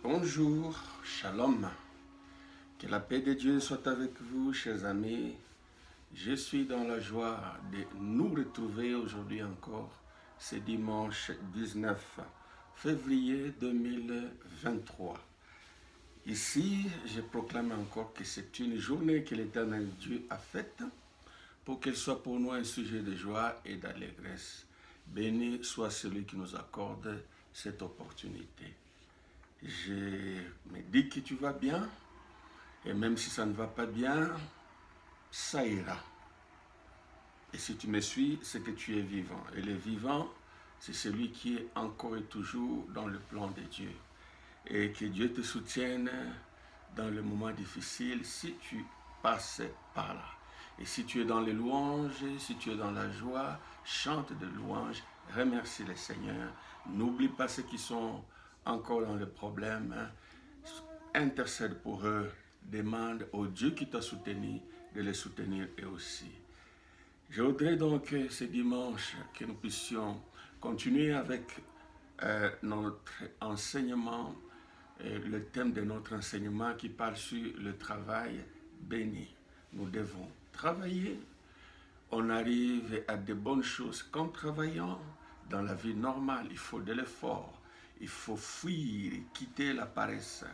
Bonjour, shalom. Que la paix de Dieu soit avec vous, chers amis. Je suis dans la joie de nous retrouver aujourd'hui encore, ce dimanche 19 février 2023. Ici, je proclame encore que c'est une journée que l'Éternel Dieu a faite pour qu'elle soit pour nous un sujet de joie et d'allégresse. Béni soit celui qui nous accorde cette opportunité. Je me dis que tu vas bien, et même si ça ne va pas bien, ça ira. Et si tu me suis, c'est que tu es vivant. Et le vivant, c'est celui qui est encore et toujours dans le plan de Dieu. Et que Dieu te soutienne dans le moment difficile si tu passes par là. Et si tu es dans les louanges, si tu es dans la joie, chante de louanges, remercie le Seigneur. N'oublie pas ceux qui sont encore dans le problème, intercède pour eux, demande au Dieu qui t'a soutenu de les soutenir eux aussi. Je voudrais donc ce dimanche que nous puissions continuer avec notre enseignement, le thème de notre enseignement qui parle sur le travail béni. Nous devons travailler, on arrive à de bonnes choses qu'en travaillant. Dans la vie normale, il faut de l'effort. Il faut fuir, quitter la paresse.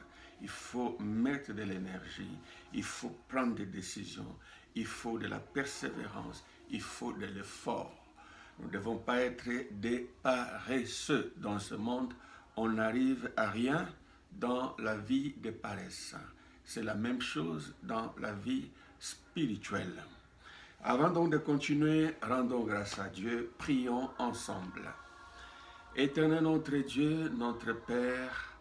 Il faut mettre de l'énergie. Il faut prendre des décisions. Il faut de la persévérance. Il faut de l'effort. Nous ne devons pas être des paresseux dans ce monde. On n'arrive à rien dans la vie de paresse. C'est la même chose dans la vie spirituelle. Avant donc de continuer, rendons grâce à Dieu. Prions ensemble. Éternel notre Dieu, notre Père,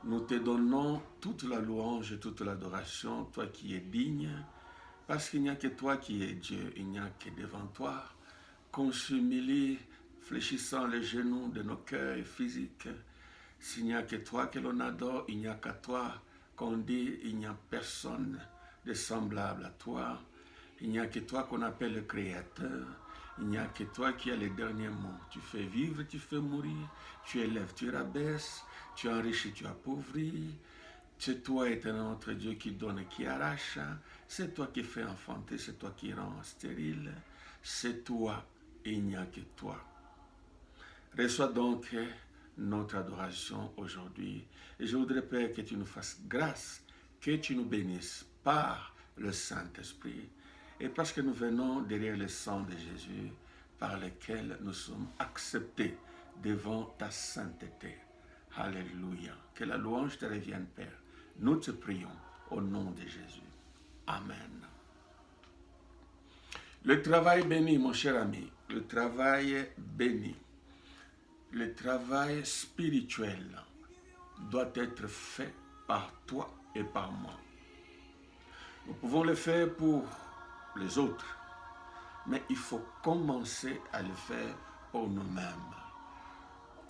nous te donnons toute la louange et toute l'adoration, toi qui es digne, parce qu'il n'y a que toi qui es Dieu, il n'y a que devant toi qu'on s'humilie, fléchissant les genoux de nos cœurs physiques. S'il n'y a que toi que l'on adore, il n'y a qu'à toi qu'on dit, il n'y a personne de semblable à toi. Il n'y a que toi qu'on appelle le Créateur. Il n'y a que toi qui as les derniers mots. Tu fais vivre, tu fais mourir. Tu élèves, tu rabaisses. Tu enrichis, tu appauvris. C'est toi, éternel notre Dieu, qui donne et qui arrache. C'est toi qui fais enfanter, c'est toi qui rends stérile. C'est toi, et il n'y a que toi. Reçois donc notre adoration aujourd'hui. Et je voudrais, Père, que tu nous fasses grâce, que tu nous bénisses par le Saint-Esprit. Et parce que nous venons derrière le sang de Jésus, par lequel nous sommes acceptés devant ta sainteté. Alléluia. Que la louange te revienne, Père. Nous te prions au nom de Jésus. Amen. Le travail béni, mon cher ami, le travail béni, le travail spirituel doit être fait par toi et par moi. Nous pouvons le faire pour les autres, mais il faut commencer à le faire pour nous-mêmes.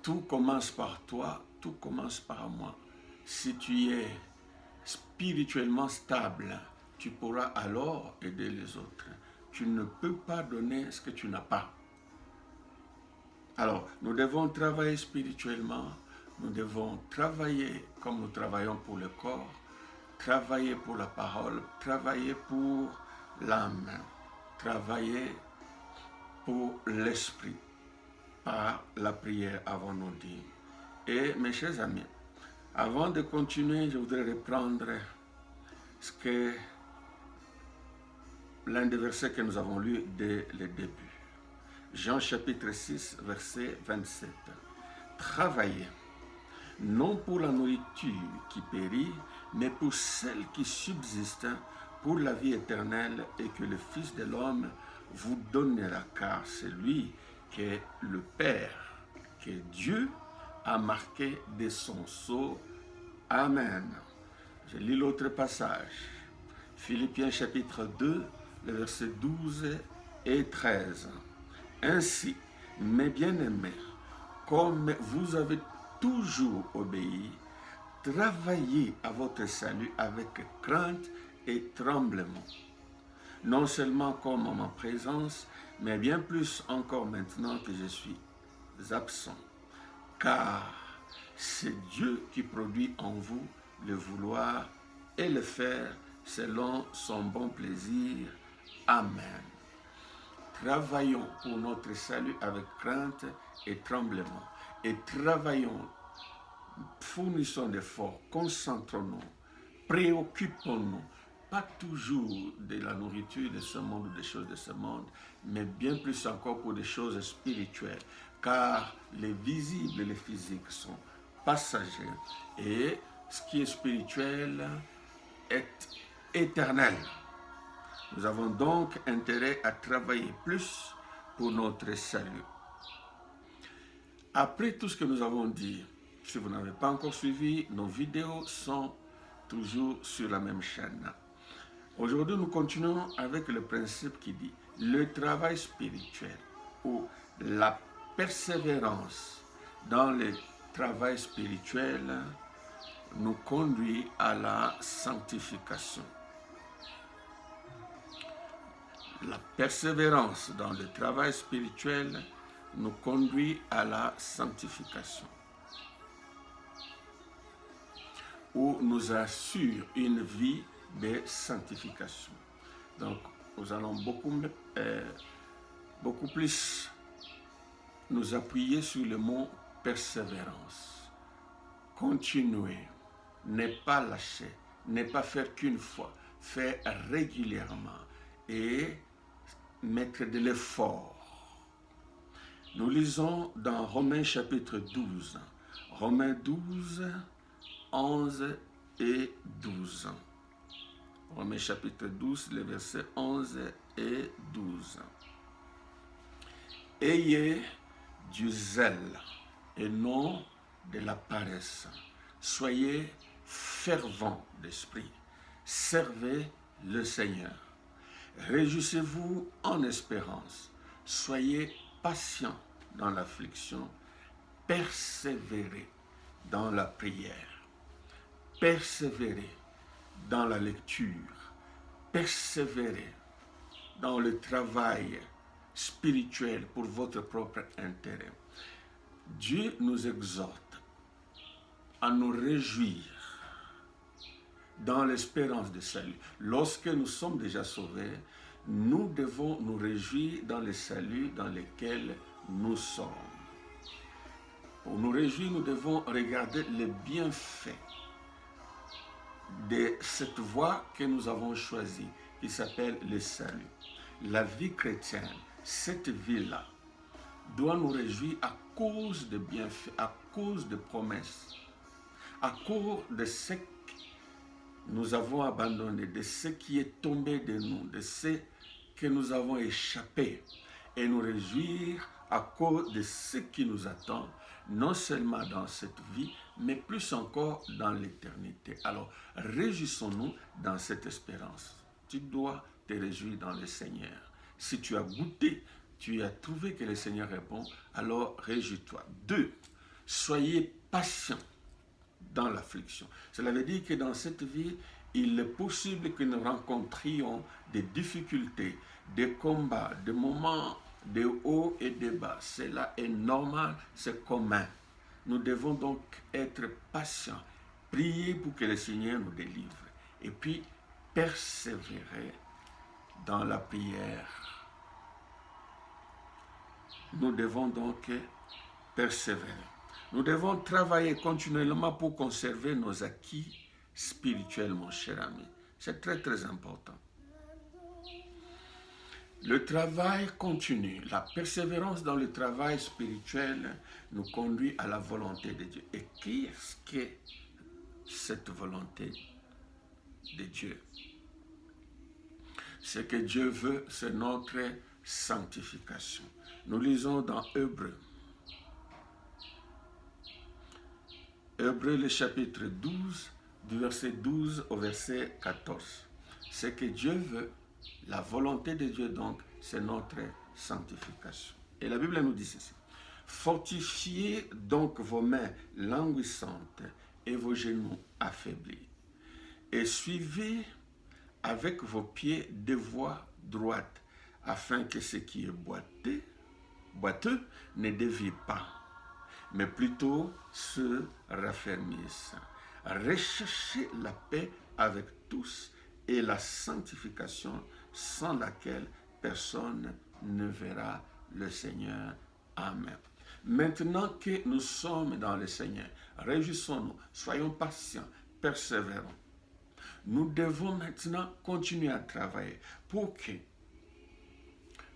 Tout commence par toi, tout commence par moi. Si tu es spirituellement stable, tu pourras alors aider les autres. Tu ne peux pas donner ce que tu n'as pas. Alors, nous devons travailler spirituellement, nous devons travailler comme nous travaillons pour le corps, travailler pour la parole, travailler pour l'âme, travailler pour l'esprit, par la prière, avons-nous dit. Et mes chers amis, avant de continuer, je voudrais reprendre ce que l'un des versets que nous avons lus dès le début. Jean chapitre 6, verset 27. Travaillez, non pour la nourriture qui périt, mais pour celle qui subsiste, pour la vie éternelle, et que le Fils de l'homme vous donnera, car c'est lui qui est le Père, que Dieu a marqué de son sceau. Amen. Je lis l'autre passage. Philippiens chapitre 2, le verset 12 et 13. Ainsi, mes bien-aimés, comme vous avez toujours obéi, travaillez à votre salut avec crainte et tremblement. Non seulement comme en ma présence, mais bien plus encore maintenant que je suis absent. Car c'est Dieu qui produit en vous le vouloir et le faire selon son bon plaisir. Amen. Travaillons pour notre salut avec crainte et tremblement. Et travaillons, fournissons d'efforts, concentrons-nous, préoccupons-nous, pas toujours de la nourriture de ce monde ou des choses de ce monde, mais bien plus encore pour des choses spirituelles, car les visibles et les physiques sont passagers et ce qui est spirituel est éternel. Nous avons donc intérêt à travailler plus pour notre salut. Après tout ce que nous avons dit, si vous n'avez pas encore suivi, nos vidéos sont toujours sur la même chaîne. Aujourd'hui, nous continuons avec le principe qui dit le travail spirituel ou la persévérance dans le travail spirituel nous conduit à la sanctification. La persévérance dans le travail spirituel nous conduit à la sanctification, ou nous assure une vie de sanctification. Donc, nous allons beaucoup plus nous appuyer sur le mot persévérance. Continuer, ne pas lâcher, ne pas faire qu'une fois, faire régulièrement et mettre de l'effort. Nous lisons dans Romains chapitre 12, Romains 12, 11 et 12. Romains chapitre 12, les versets 11 et 12. Ayez du zèle et non de la paresse. Soyez fervents d'esprit. Servez le Seigneur. Réjouissez-vous en espérance. Soyez patients dans l'affliction. Persévérez dans la prière. Persévérez dans la lecture. Persévérez dans le travail spirituel pour votre propre intérêt. Dieu nous exhorte à nous réjouir dans l'espérance de salut. Lorsque nous sommes déjà sauvés, nous devons nous réjouir dans le salut dans lequel nous sommes. Pour nous réjouir, nous devons regarder les bienfaits de cette voie que nous avons choisie, qui s'appelle le salut. La vie chrétienne, cette vie-là, doit nous réjouir à cause de bienfaits, à cause de promesses, à cause de ce que nous avons abandonné, de ce qui est tombé de nous, de ce que nous avons échappé, et nous réjouir à cause de ce qui nous attend, non seulement dans cette vie, mais plus encore dans l'éternité. Alors, réjouissons-nous dans cette espérance. Tu dois te réjouir dans le Seigneur. Si tu as goûté, tu as trouvé que le Seigneur répond, alors réjouis-toi. 2. Soyez patients dans l'affliction. Cela veut dire que dans cette vie, il est possible que nous rencontrions des difficultés, des combats, des moments de haut et de bas. Cela est normal, c'est commun. Nous devons donc être patients, prier pour que le Seigneur nous délivre et puis persévérer dans la prière. Nous devons donc persévérer. Nous devons travailler continuellement pour conserver nos acquis spirituels, mon cher ami. C'est très, très important. Le travail continue, la persévérance dans le travail spirituel nous conduit à la volonté de Dieu. Et qu'est-ce que cette volonté de Dieu? Ce que Dieu veut, c'est notre sanctification. Nous lisons dans Hébreux. Hébreux, le chapitre 12, du verset 12 au verset 14. Ce que Dieu veut, la volonté de Dieu donc, c'est notre sanctification. Et la Bible nous dit ceci. Fortifiez donc vos mains languissantes et vos genoux affaiblis. Et suivez avec vos pieds des voies droites, afin que ce qui est boiteux ne dévie pas. mais plutôt se raffermissent. Recherchez la paix avec tous et la sanctification sans laquelle personne ne verra le Seigneur. Amen. Maintenant que nous sommes dans le Seigneur, réjouissons-nous, soyons patients, persévérants. Nous devons maintenant continuer à travailler pour que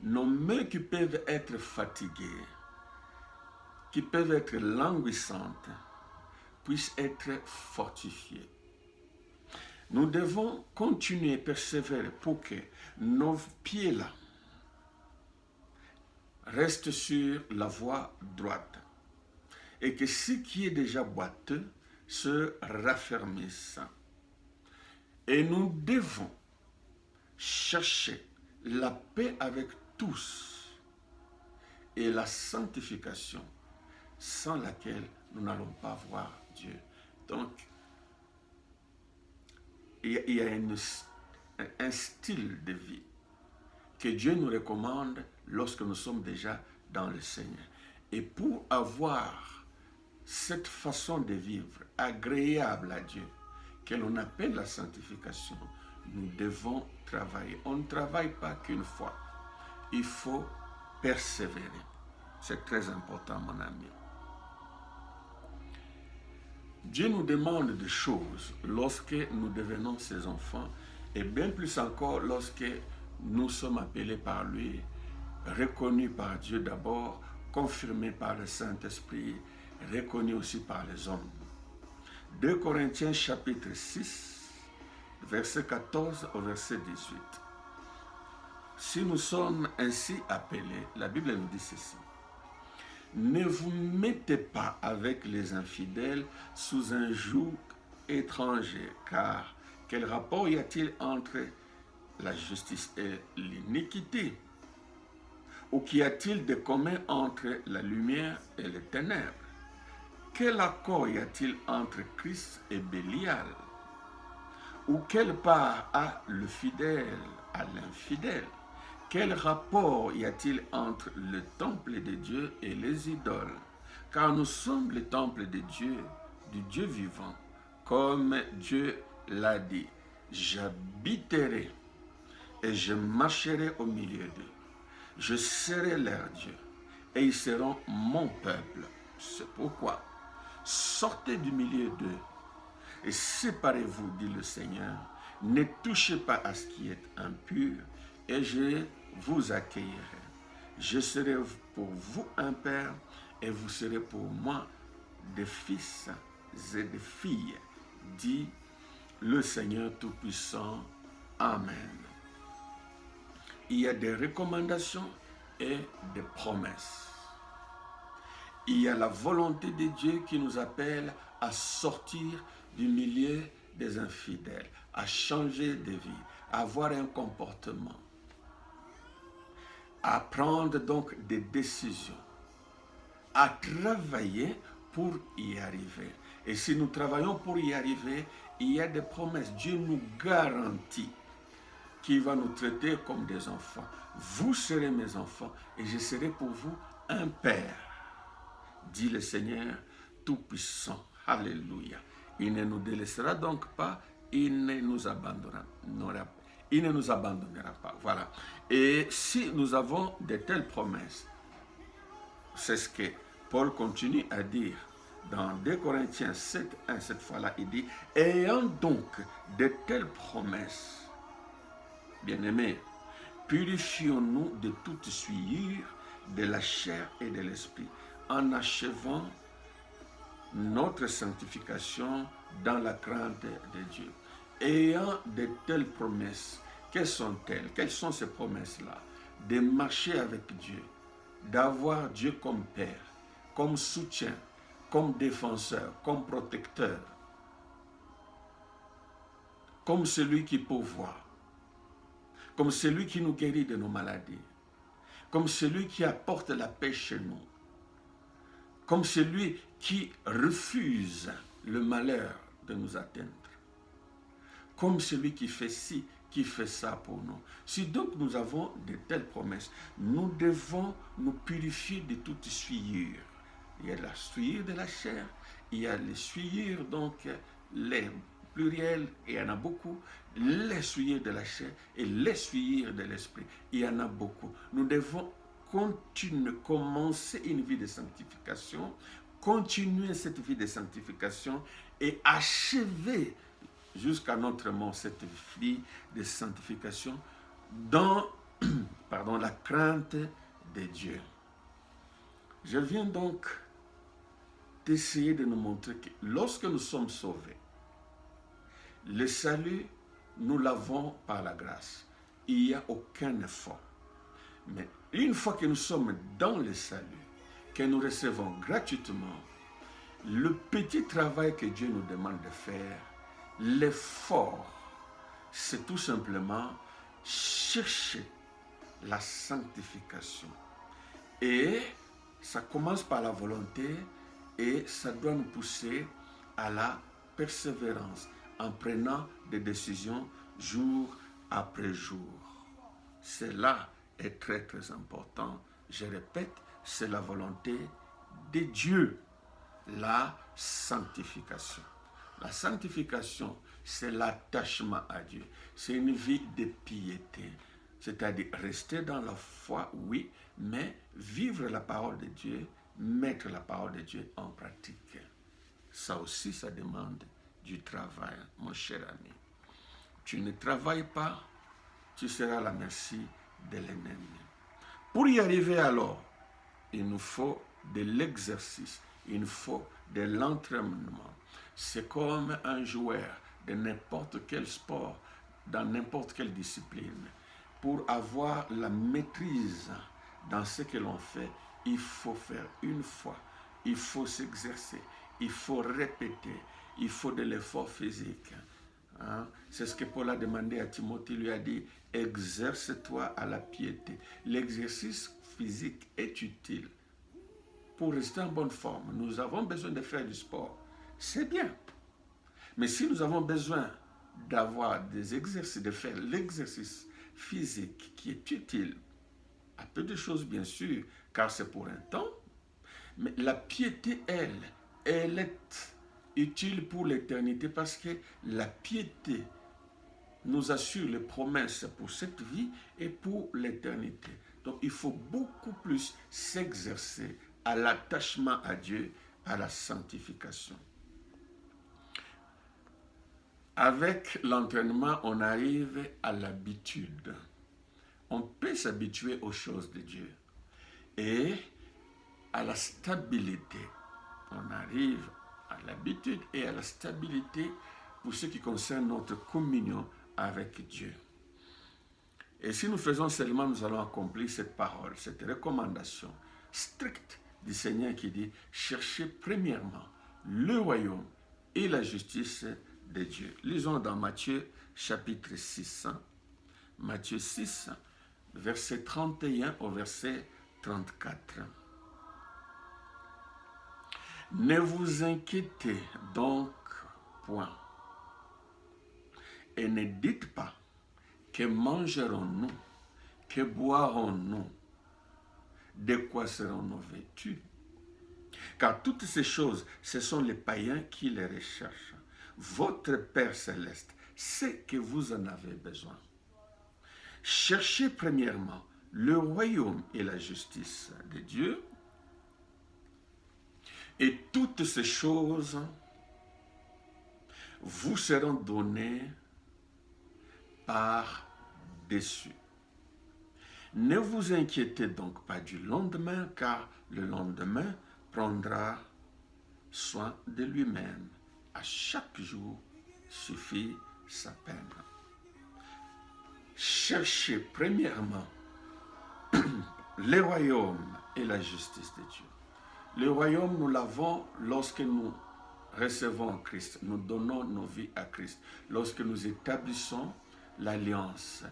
nos mains qui peuvent être fatiguées, qui peuvent être languissantes, puissent être fortifiées. Nous devons continuer à persévérer pour que nos pieds-là restent sur la voie droite et que ce qui est déjà boiteux se raffermisse. Et nous devons chercher la paix avec tous et la sanctification sans laquelle nous n'allons pas voir Dieu. Donc, il y a un style de vie que Dieu nous recommande lorsque nous sommes déjà dans le Seigneur. Et pour avoir cette façon de vivre agréable à Dieu, que l'on appelle la sanctification, nous devons travailler. On ne travaille pas qu'une fois. Il faut persévérer. C'est très important, mon ami. Dieu nous demande des choses lorsque nous devenons ses enfants et bien plus encore lorsque nous sommes appelés par lui, reconnus par Dieu d'abord, confirmés par le Saint-Esprit, reconnus aussi par les hommes. 2 Corinthiens chapitre 6, verset 14 au verset 18. Si nous sommes ainsi appelés, la Bible nous dit ceci. Ne vous mettez pas avec les infidèles sous un joug étranger, car quel rapport y a-t-il entre la justice et l'iniquité? Ou qu'y a-t-il de commun entre la lumière et les ténèbres? Quel accord y a-t-il entre Christ et Bélial? Ou quelle part a le fidèle à l'infidèle? Quel rapport y a-t-il entre le temple de Dieu et les idoles? Car nous sommes le temple de Dieu, du Dieu vivant, comme Dieu l'a dit. J'habiterai et je marcherai au milieu d'eux. Je serai leur Dieu et ils seront mon peuple. C'est pourquoi sortez du milieu d'eux et séparez-vous, dit le Seigneur. Ne touchez pas à ce qui est impur et je vous accueillerai. Je serai pour vous un père et vous serez pour moi des fils et des filles, dit le Seigneur Tout-Puissant. Amen. Il y a des recommandations et des promesses. Il y a la volonté de Dieu qui nous appelle à sortir du milieu des infidèles, à changer de vie, à avoir un comportement, à prendre donc des décisions, à travailler pour y arriver. Et si nous travaillons pour y arriver, il y a des promesses. Dieu nous garantit qu'il va nous traiter comme des enfants. Vous serez mes enfants et je serai pour vous un père, dit le Seigneur Tout-Puissant. Alléluia. Il ne nous délaissera donc pas, il ne nous abandonnera pas. Il ne nous abandonnera pas. Voilà. Et si nous avons de telles promesses, c'est ce que Paul continue à dire dans 2 Corinthiens 7, 1, cette fois-là, il dit, ayant donc de telles promesses, bien-aimés, purifions-nous de toute souillure de la chair et de l'esprit, en achevant notre sanctification dans la crainte de Dieu. Ayant de telles promesses, quelles sont-elles? Quelles sont ces promesses-là? De marcher avec Dieu, d'avoir Dieu comme Père, comme soutien, comme défenseur, comme protecteur, comme celui qui pourvoit, comme celui qui nous guérit de nos maladies, comme celui qui apporte la paix chez nous, comme celui qui refuse le malheur de nous atteindre, comme celui qui fait ci, qui fait ça pour nous. Si donc nous avons de telles promesses, nous devons nous purifier de toute souillure Il y a la souillure de la chair, il y a les souillures, donc les pluriels, il y en a beaucoup, les souillures de la chair et les souillures de l'esprit, il y en a beaucoup. Nous devons continuer, commencer une vie de sanctification, continuer cette vie de sanctification et achever jusqu'à notre mort cette vie de sanctification dans la crainte de Dieu. Je viens donc d'essayer de nous montrer que lorsque nous sommes sauvés, le salut, nous l'avons par la grâce. Il n'y a aucun effort. Mais une fois que nous sommes dans le salut, que nous recevons gratuitement, le petit travail que Dieu nous demande de faire, l'effort, c'est tout simplement chercher la sanctification. Et ça commence par la volonté et ça doit nous pousser à la persévérance en prenant des décisions jour après jour. Cela est très très important. Je répète, c'est la volonté de Dieu, la sanctification. La sanctification, c'est l'attachement à Dieu. C'est une vie de piété. C'est-à-dire rester dans la foi, oui, mais vivre la parole de Dieu, mettre la parole de Dieu en pratique. Ça aussi, ça demande du travail, mon cher ami. Tu ne travailles pas, tu seras à la merci de l'ennemi. Pour y arriver alors, il nous faut de l'exercice, il nous faut de l'entraînement. C'est comme un joueur de n'importe quel sport, dans n'importe quelle discipline. Pour avoir la maîtrise dans ce que l'on fait, il faut faire une fois, il faut s'exercer, il faut répéter, il faut de l'effort physique. Hein? C'est ce que Paul a demandé à Timothée, il lui a dit, exerce-toi à la piété. L'exercice physique est utile pour rester en bonne forme. Nous avons besoin de faire du sport, c'est bien. Mais si nous avons besoin d'avoir des exercices, de faire l'exercice physique qui est utile à peu de choses bien sûr, car c'est pour un temps, mais la piété, elle est utile pour l'éternité parce que la piété nous assure les promesses pour cette vie et pour l'éternité. Donc il faut beaucoup plus s'exercer à l'attachement à Dieu, à la sanctification. Avec l'entraînement, on arrive à l'habitude. On peut s'habituer aux choses de Dieu et à la stabilité. On arrive à l'habitude et à la stabilité pour ce qui concerne notre communion avec Dieu. Et si nous faisons seulement, nous allons accomplir cette parole, cette recommandation stricte du Seigneur qui dit « Cherchez premièrement le royaume et la justice de Dieu ». Lisons dans Matthieu chapitre 6. Matthieu 6, verset 31 au verset 34. Ne vous inquiétez donc point et ne dites pas que mangerons-nous, que boirons-nous, de quoi serons-nous vêtus? Car toutes ces choses, ce sont les païens qui les recherchent. Votre Père céleste sait que vous en avez besoin. Cherchez premièrement le royaume et la justice de Dieu, et toutes ces choses vous seront données par-dessus. Ne vous inquiétez donc pas du lendemain, car le lendemain prendra soin de lui-même. À chaque jour suffit sa peine. Cherchez premièrement le royaume et la justice de Dieu. Le royaume, nous l'avons lorsque nous recevons Christ, nous donnons nos vies à Christ, lorsque nous établissons l'alliance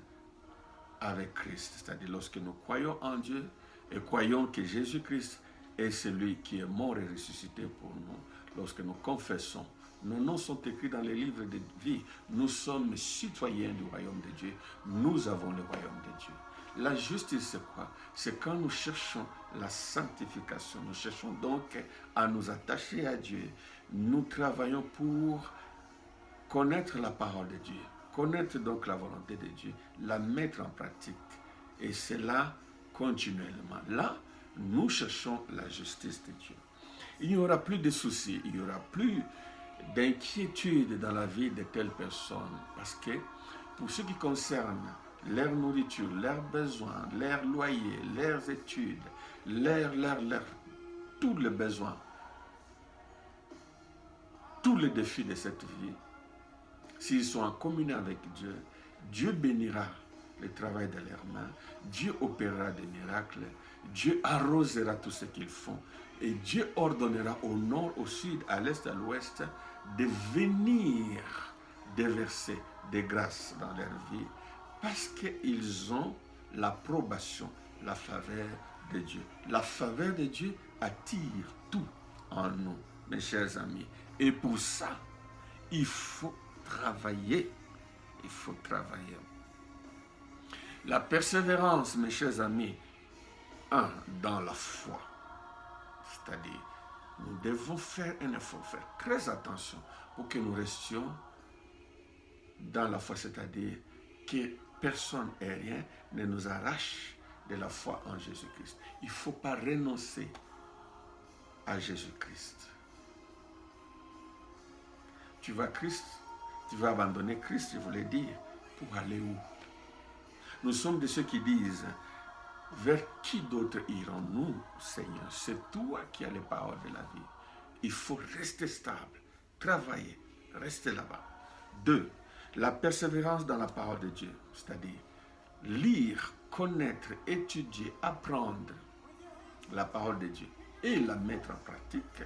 avec Christ, c'est-à-dire lorsque nous croyons en Dieu et croyons que Jésus-Christ est celui qui est mort et ressuscité pour nous. Lorsque nous confessons, nos noms sont écrits dans les livres de vie, nous sommes citoyens du royaume de Dieu, nous avons le royaume de Dieu. La justice, c'est quoi? C'est quand nous cherchons la sanctification. Nous cherchons donc à nous attacher à Dieu. Nous travaillons pour connaître la parole de Dieu, connaître donc la volonté de Dieu, la mettre en pratique. Et c'est là, continuellement. Là, nous cherchons la justice de Dieu. Il n'y aura plus de soucis, il n'y aura plus d'inquiétude dans la vie de telles personnes. Parce que pour ce qui concerne leur nourriture, leurs besoins, leurs loyers, leurs études, tous les besoins, tous les défis de cette vie, s'ils sont en communion avec Dieu, Dieu bénira le travail de leurs mains, Dieu opérera des miracles, Dieu arrosera tout ce qu'ils font et Dieu ordonnera au nord, au sud, à l'est, à l'ouest de venir déverser des grâces dans leur vie parce qu'ils ont l'approbation, la faveur de Dieu. La faveur de Dieu attire tout en nous, mes chers amis. Et pour ça, il faut travailler. Il faut travailler. La persévérance, mes chers amis, dans la foi. C'est-à-dire, nous devons faire un effort, faire très attention pour que nous restions dans la foi, c'est-à-dire que personne et rien ne nous arrache de la foi en Jésus-Christ. Il ne faut pas renoncer à Jésus-Christ. Tu vas abandonner Christ, je voulais dire, pour aller où? Nous sommes de ceux qui disent, vers qui d'autre irons-nous, Seigneur? C'est toi qui as les paroles de la vie. Il faut rester stable, travailler, rester là-bas. 2. La persévérance dans la parole de Dieu, c'est-à-dire lire, connaître, étudier, apprendre la parole de Dieu et la mettre en pratique,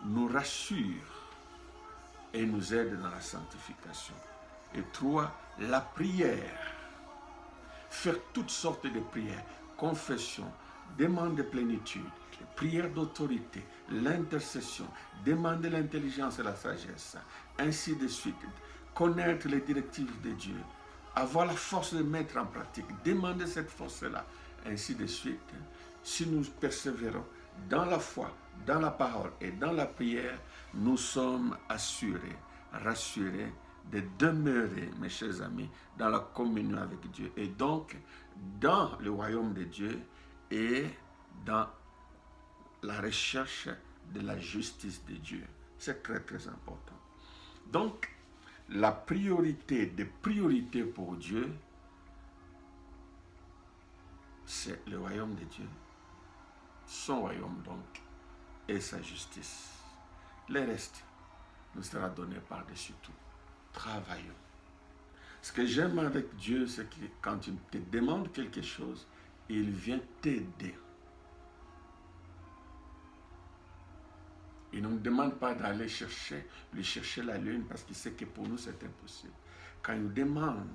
nous rassure et nous aide dans la sanctification. Et 3. La prière. Faire toutes sortes de prières, confession, demande de plénitude, prière d'autorité, l'intercession, demander l'intelligence et la sagesse, ainsi de suite. Connaître les directives de Dieu, avoir la force de mettre en pratique, demander cette force-là, ainsi de suite. Si nous persévérons dans la foi, dans la parole et dans la prière, nous sommes assurés, rassurés de demeurer, mes chers amis, dans la communion avec Dieu et donc dans le royaume de Dieu et dans la recherche de la justice de Dieu. C'est très très important. Donc, la priorité des priorités pour Dieu, c'est le royaume de Dieu, son royaume donc, et sa justice. Le reste nous sera donné par-dessus tout. Travaillons. Ce que j'aime avec Dieu, c'est que quand il te demande quelque chose, il vient t'aider. Il ne nous demande pas d'aller lui chercher la lune parce qu'il sait que pour nous c'est impossible. Quand il nous demande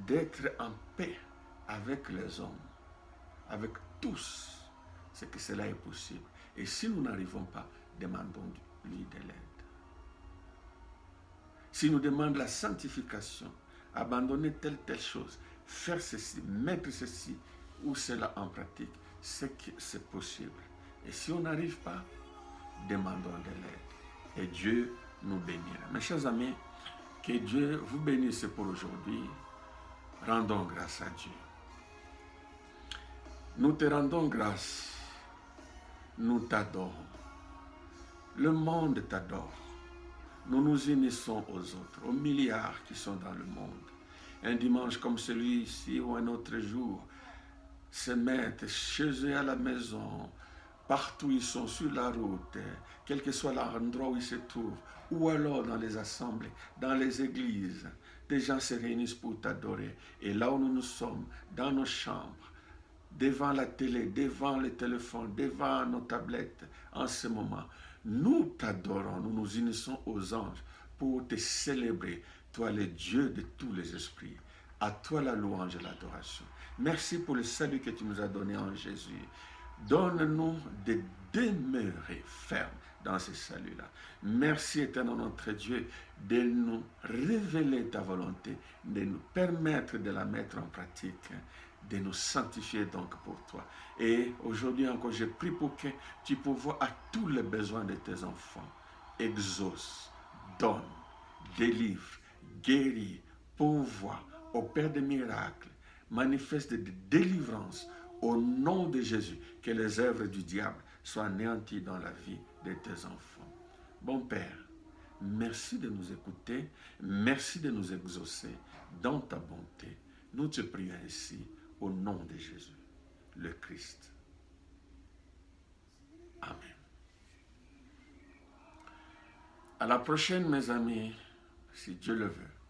d'être en paix avec les hommes, avec tous, c'est que cela est possible. Et si nous n'arrivons pas, demandons-lui de l'aide. S'il nous demande la sanctification, abandonner telle chose, faire ceci, mettre ceci ou cela en pratique, c'est que c'est possible. Et si on n'arrive pas, demandons de l'aide. Et Dieu nous bénira. Mes chers amis, que Dieu vous bénisse pour aujourd'hui. Rendons grâce à Dieu. Nous te rendons grâce. Nous t'adorons. Le monde t'adore. Nous nous unissons aux autres, aux milliards qui sont dans le monde. Un dimanche comme celui-ci ou un autre jour, se mettent chez eux à la maison, partout ils sont sur la route, quel que soit l'endroit où ils se trouvent, ou alors dans les assemblées, dans les églises, des gens se réunissent pour t'adorer. Et là où nous sommes, dans nos chambres, devant la télé, devant le téléphone, devant nos tablettes, en ce moment, nous t'adorons, nous nous unissons aux anges pour te célébrer, toi le Dieu de tous les esprits. À toi la louange et l'adoration. Merci pour le salut que tu nous as donné en Jésus. Donne-nous de demeurer fermes dans ce salut-là. Merci éternel notre Dieu de nous révéler ta volonté, de nous permettre de la mettre en pratique. de nous sanctifier donc pour toi. Et aujourd'hui encore, je prie pour que tu pourvoies à tous les besoins de tes enfants. Exauce, donne, délivre, guéris, pourvois, opère des miracles, manifeste des délivrances au nom de Jésus. Que les œuvres du diable soient anéanties dans la vie de tes enfants. Bon Père, merci de nous écouter, merci de nous exaucer dans ta bonté. Nous te prions ainsi au nom de Jésus, le Christ. Amen. À la prochaine, mes amis, si Dieu le veut.